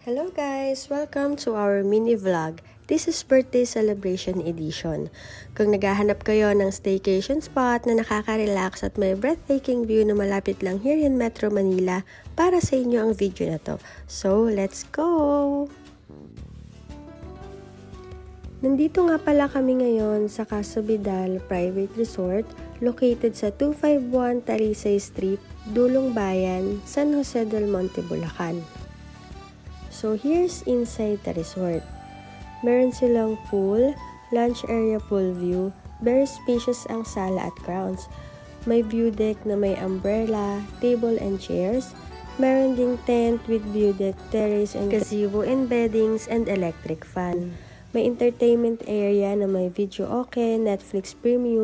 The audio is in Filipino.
Hello guys! Welcome to our mini vlog. This is birthday celebration edition. Kung naghahanap kayo ng staycation spot na nakaka-relax at may breathtaking view na malapit lang here in Metro Manila, para sa inyo ang video na to. So, let's go! Nandito nga pala kami ngayon sa Casa Vidal Private Resort located sa 251 Talisay Street, Dulong Bayan, San Jose del Monte, Bulacan. So, here's inside the resort. Meron silang pool, lunch area pool view, very spacious ang sala at grounds. May view deck na may umbrella, table and chairs. Meron ding tent with view deck, terrace and gazebo and beddings and electric fan. May entertainment area na may video okay, Netflix Premium,